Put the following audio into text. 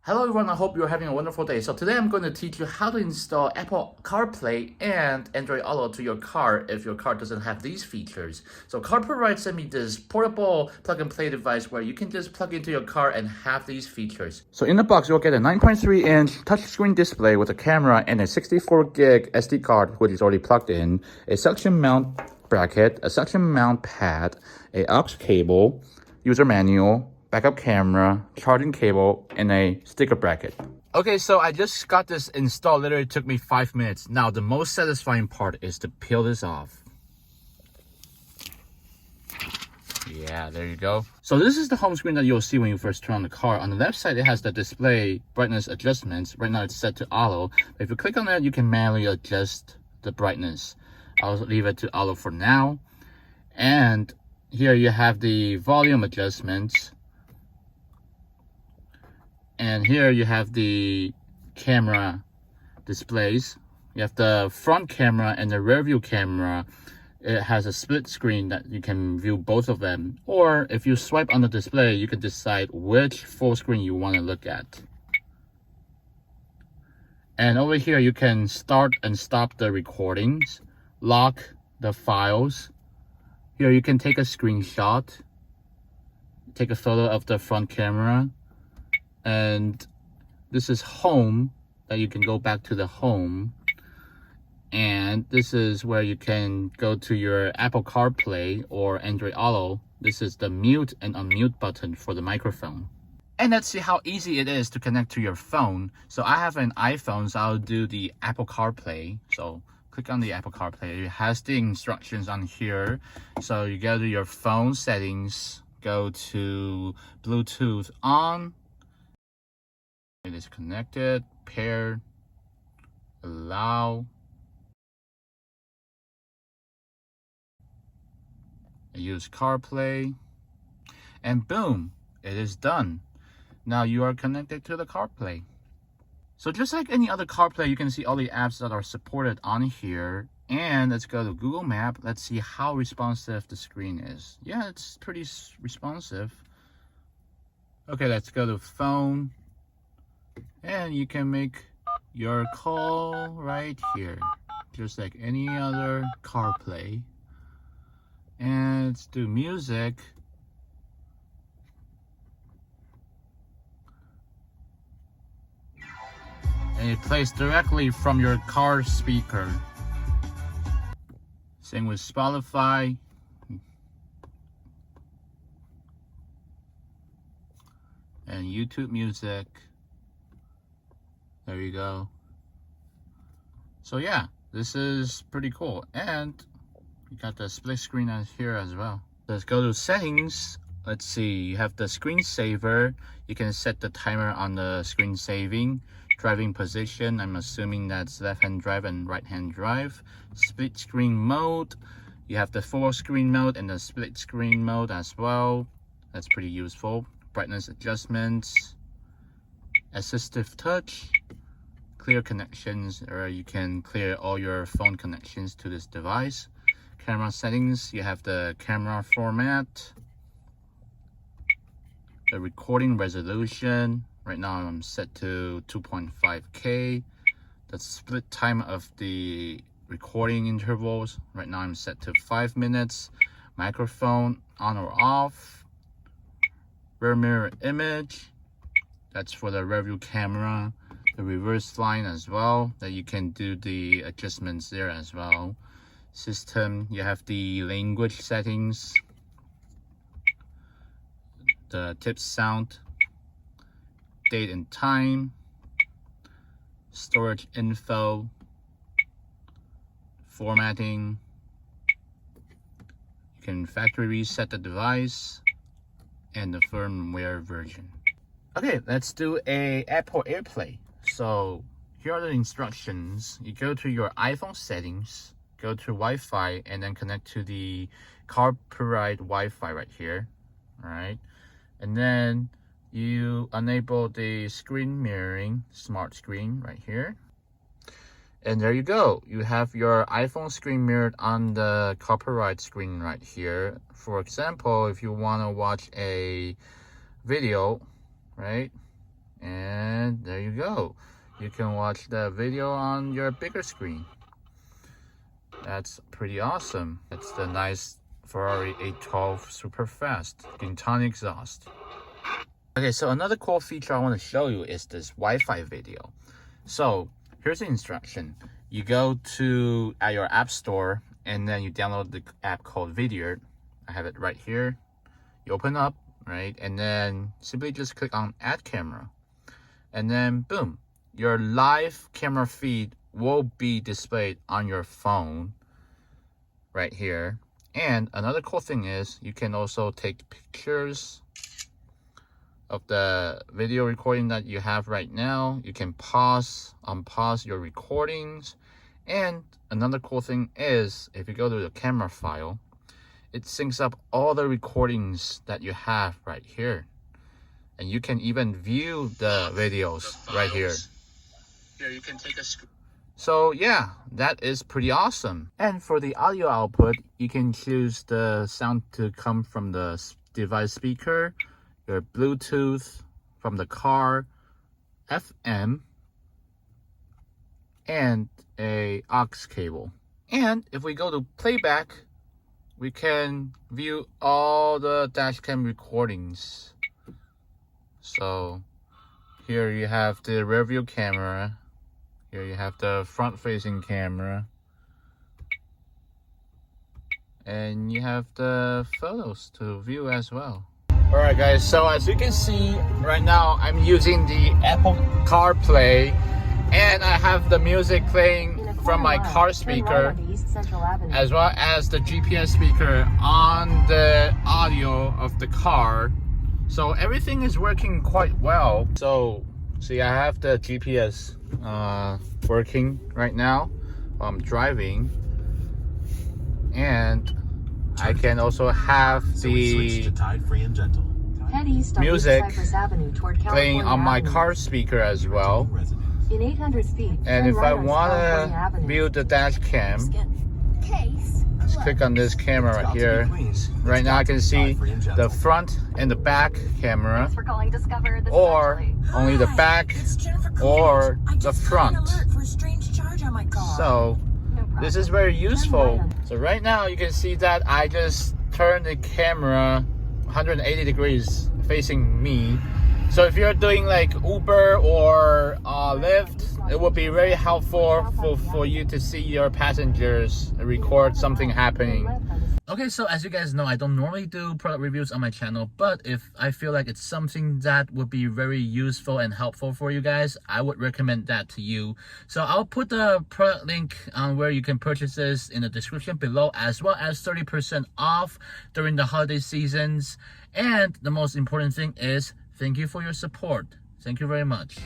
Hello everyone, I hope you're having a wonderful day. So today I'm going to teach you how to install Apple Carplay and Android Auto to your car if your car doesn't have these features. So Carplay sent me this portable plug-and-play device where you can just plug into your car and have these features. So in the box, you'll get a 9.3-inch touchscreen display with a camera and a 64 gig SD card, which is already plugged in, a suction mount bracket, a suction mount pad, a aux cable, user manual, backup camera, charging cable, and a sticker bracket. Okay, so I just got this installed. Literally took me 5 minutes. Now, the most satisfying part is to peel this off. Yeah, there you go. So this is the home screen that you'll see when you first turn on the car. On the left side, it has the display brightness adjustments. Right now, it's set to auto. If you click on that, you can manually adjust the brightness. I'll leave it to auto for now. And here you have the volume adjustments. And here you have the camera displays. You have the front camera and the rear view camera. It has a split screen that you can view both of them. Or if you swipe on the display, you can decide which full screen you want to look at. And over here, you can start and stop the recordings, lock the files. Here you can take a screenshot, take a photo of the front camera. And this is home, that you can go back to the home. And this is where you can go to your Apple CarPlay or Android Auto. This is the mute and unmute button for the microphone. And let's see how easy it is to connect to your phone. So I have an iPhone, so I'll do the Apple CarPlay. So click on the Apple CarPlay. It has the instructions on here. So you go to your phone settings, go to Bluetooth on. It is connected, paired, allow. Use CarPlay, and boom, it is done. Now you are connected to the CarPlay. So just like any other CarPlay, you can see all the apps that are supported on here. And let's go to Google Map. Let's see how responsive the screen is. Yeah, it's pretty responsive. Okay, let's go to phone. And you can make your call right here, just like any other CarPlay. And let's do music. And it plays directly from your car speaker. Same with Spotify. And YouTube Music. There you go. So yeah, this is pretty cool. And you got the split screen here as well. Let's go to settings. Let's see, you have the screensaver. You can set the timer on the screen saving. Driving position, I'm assuming that's left-hand drive and right-hand drive. Split screen mode. You have the full screen mode and the split screen mode as well. That's pretty useful. Brightness adjustments. Assistive touch. Clear connections, or you can clear all your phone connections to this device. Camera settings, you have the camera format, the recording resolution. Right now I'm set to 2.5K. The split time of the recording intervals, right now I'm set to 5 minutes. Microphone on or off. Rear mirror image, that's for the rear view camera. The reverse line as well, that you can do the adjustments there as well. System, you have the language settings, the tip sound, date and time, storage info, formatting. You can factory reset the device, and the firmware version. Okay, let's do a Apple AirPlay. So here are the instructions. You go to your iPhone settings, go to Wi-Fi, and then connect to the Carplay Wi-Fi right here. All right, and then you enable the screen mirroring, smart screen right here. And there you go. You have your iPhone screen mirrored on the Carplay screen right here. For example, if you want to watch a video, right? And there you go. You can watch the video on your bigger screen. That's pretty awesome. That's the nice Ferrari 812 super fast Gintoni exhaust. Okay, so another cool feature I want to show you is this Wi-Fi video. So here's the instruction. You go to your app store and then you download the app called Vidyard. I have it right here. You open up, right? And then simply just click on add camera. And then boom, your live camera feed will be displayed on your phone right here. And another cool thing is you can also take pictures of the video recording that you have right now. You can pause, unpause your recordings. And another cool thing is if you go to the camera file, it syncs up all the recordings that you have right here. And you can even view the videos right here. Here you can take a screen. So yeah, that is pretty awesome. And for the audio output, you can choose the sound to come from the device speaker, your Bluetooth from the car, FM, and a aux cable. And if we go to playback, we can view all the dashcam recordings. So here you have the rear view camera. Here you have the front facing camera. And you have the photos to view as well. Alright guys, so as you can see right now, I'm using the Apple Carplay and I have the music playing from my car speaker as well as the GPS speaker on the audio of the car. So everything is working quite well. So see, I have the GPS working right now while I'm driving, and I can also have the music playing on my car speaker as well. And if I want to view the dash cam, just click on this camera right here. Right now I can see the front and the back camera, or only the back or the front. So this is very useful. So right now you can see that I just turned the camera 180 degrees facing me. So if you're doing like Uber or Lyft, it would be very helpful for you to see your passengers record something happening. Okay, so as you guys know, I don't normally do product reviews on my channel, but if I feel like it's something that would be very useful and helpful for you guys, I would recommend that to you. So I'll put the product link on where you can purchase this in the description below, as well as 30% off during the holiday seasons. And the most important thing is, thank you for your support. Thank you very much.